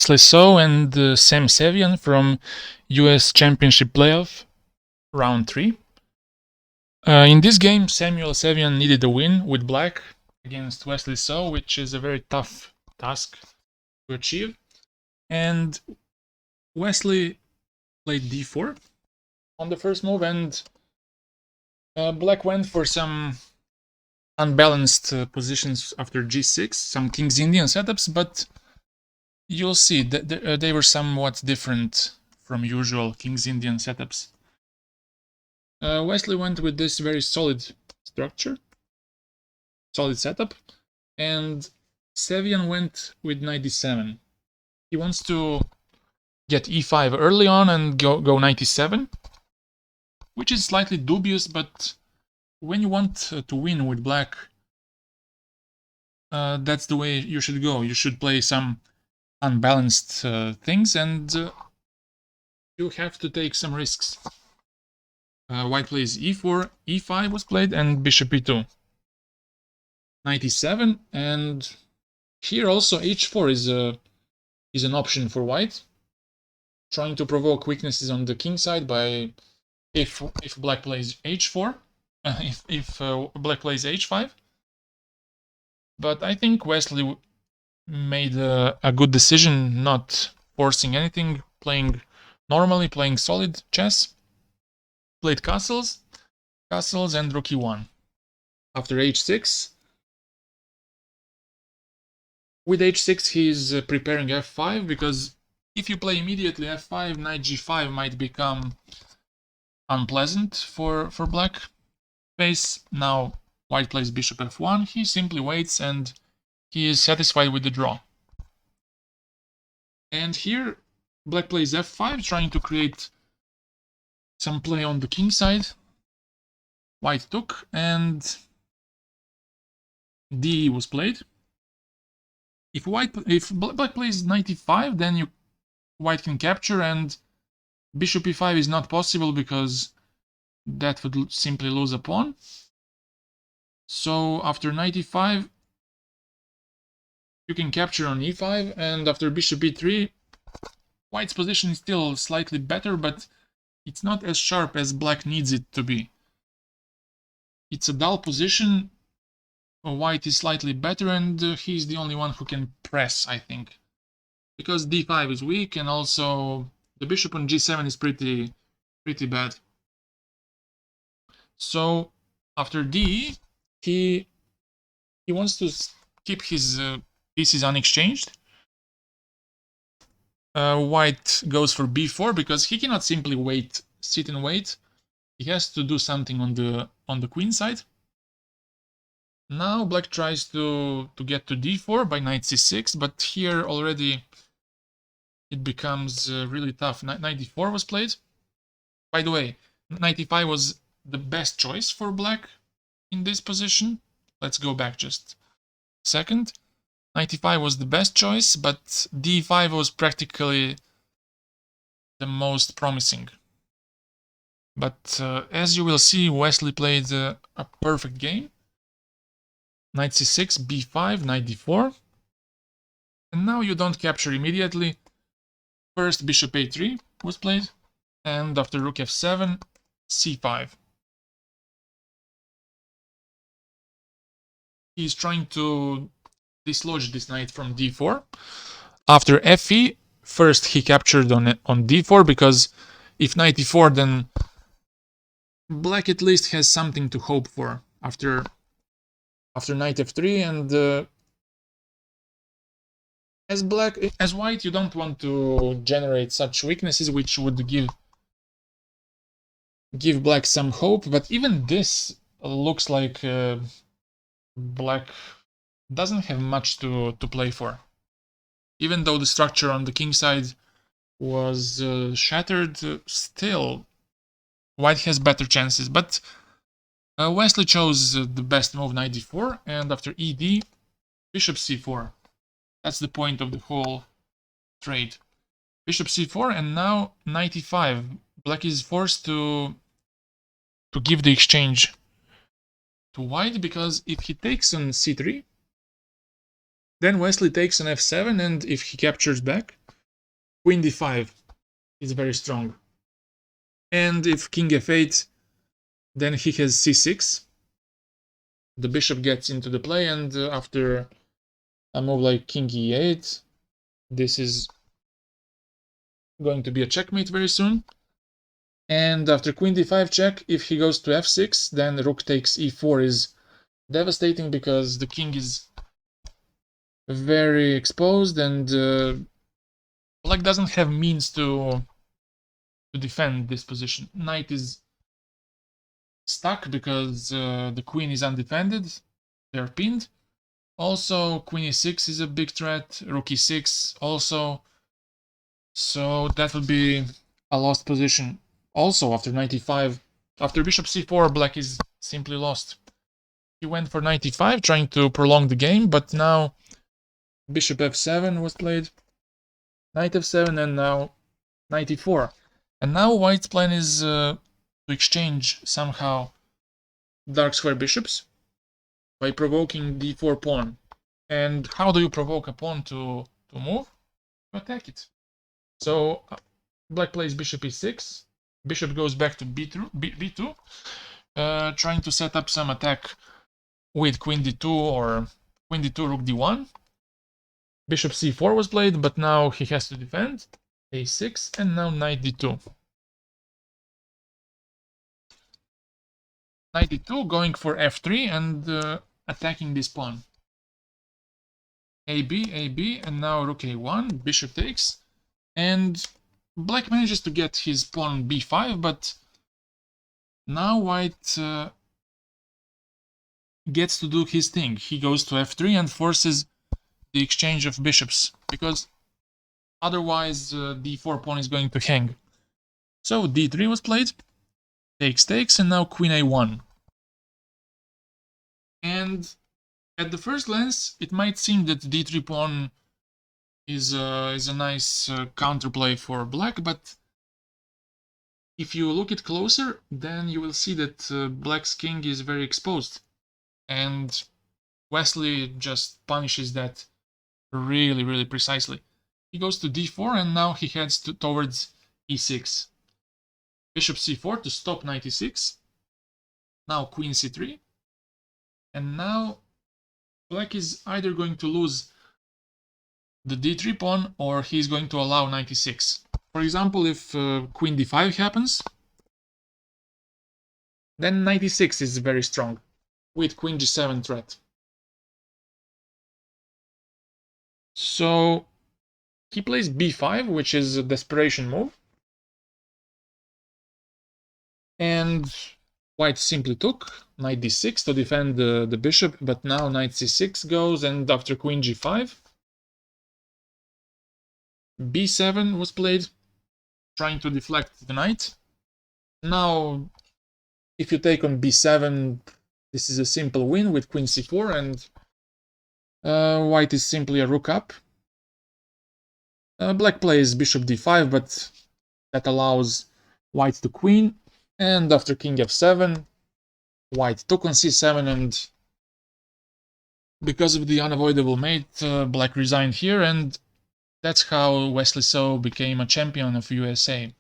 Wesley So and Sam Sevian from US Championship Playoff, round 3. In this game, Samuel Sevian needed a win with black against Wesley So, which is a very tough task to achieve. And Wesley played d4 on the first move, and black went for some unbalanced positions after g6, some King's Indian setups, but you'll see that they were somewhat different from usual King's Indian setups. Wesley went with this very solid structure, solid setup, and Sevian went with knight d7. He wants to get e5 early on and go knight e7, which is slightly dubious, but when you want to win with black, that's the way you should go. You should play some unbalanced things, and you have to take some risks. White plays e4, e5 was played, and bishop e2. Knight e7, and here also h4 is an option for white, trying to provoke weaknesses on the king side by if black plays h4, if black plays h5. But I think Wesley made a good decision, not forcing anything, playing normally, playing solid chess. Played castles, and rook e1. After h6, with h6 he's preparing f5, because if you play immediately f5, knight g5 might become unpleasant for black face. Now white plays bishop f1, he simply waits and he is satisfied with the draw. And here black plays f5, trying to create some play on the king side. White took, and d was played. If black plays knight e5, then white can capture, and bishop e5 is not possible because that would simply lose a pawn. So after knight e5, you can capture on e5, and after bishop e3, white's position is still slightly better, but it's not as sharp as black needs it to be. It's a dull position. White is slightly better, and he's the only one who can press, I think, because d5 is weak, and also the bishop on g7 is pretty bad. So after d, he wants to keep his pieces unexchanged. White goes for b4 because he cannot simply sit and wait. He has to do something on the queen side. Now black tries to get to d4 by knight c6, but here already it becomes really tough. Knight d4 was played. By the way, knight e5 was the best choice for black in this position. Let's go back just a second. Knight e5 was the best choice, but d5 was practically the most promising. But as you will see, Wesley played a perfect game. Knight c6, b5, knight d4. And now you don't capture immediately. First bishop a3 was played, and after rook f7, c5. He's trying to dislodge this knight from d4. After fe, first he captured on d4, because if knight e4, then black at least has something to hope for after knight f3, and as white, you don't want to generate such weaknesses which would give black some hope. But even this looks like black doesn't have much to play for. Even though the structure on the king side was shattered, still white has better chances. But Wesley chose the best move, knight d4, and after ed, bishop c4. That's the point of the whole trade. Bishop c4, and now knight e5. Black is forced to give the exchange to white, because if he takes on c3, then Wesley takes on f7, and if he captures back, queen d5 is very strong. And if king f8, then he has c6. The bishop gets into the play, and after a move like king e8, this is going to be a checkmate very soon. And after queen d5 check, if he goes to f6, then rook takes e4 is devastating because the king is very exposed, and black doesn't have means to defend this position. Knight is stuck because the queen is undefended. They're pinned. Also, queen e6 is a big threat. Rook e6 also. So that would be a lost position. Also, after knight e5, after bishop c4, black is simply lost. He went for knight e5, trying to prolong the game, but now bishop f7 was played, knight f7, and now knight e4. And now white's plan is to exchange somehow dark square bishops by provoking the d4 pawn. And how do you provoke a pawn to move? You attack it. So black plays bishop e6, bishop goes back to b2, trying to set up some attack with queen d2 or queen d2, rook d1. Bishop c4 was played, but now he has to defend. a6, and now knight d2. Knight d2 going for f3 and attacking this pawn. ab, and now rook a1, bishop takes, and black manages to get his pawn b5, but now white gets to do his thing. He goes to f3 and forces the exchange of bishops, because otherwise d4 pawn is going to hang. So d3 was played, takes, and now queen a1. And at the first glance, it might seem that d3 pawn is a nice counterplay for black, but if you look it closer, then you will see that black's king is very exposed, and Wesley just punishes that really precisely. He goes to d4, and now he heads towards e6. Bishop c4 to stop knight e6. Now queen c3. And now black is either going to lose the d3 pawn, or he's going to allow knight e6. For example, if queen d5 happens, then knight e6 is very strong, with queen g7 threat. So he plays b5, which is a desperation move. And white simply took knight d6 to defend the bishop, but now knight c6 goes, and after queen g5, b7 was played, trying to deflect the knight. Now, if you take on b7, this is a simple win with queen c4, and white is simply a rook up. Black plays bishop d5, but that allows white to queen, and after king f7, white took on c7, and because of the unavoidable mate, black resigned here, and that's how Wesley So became a champion of USA.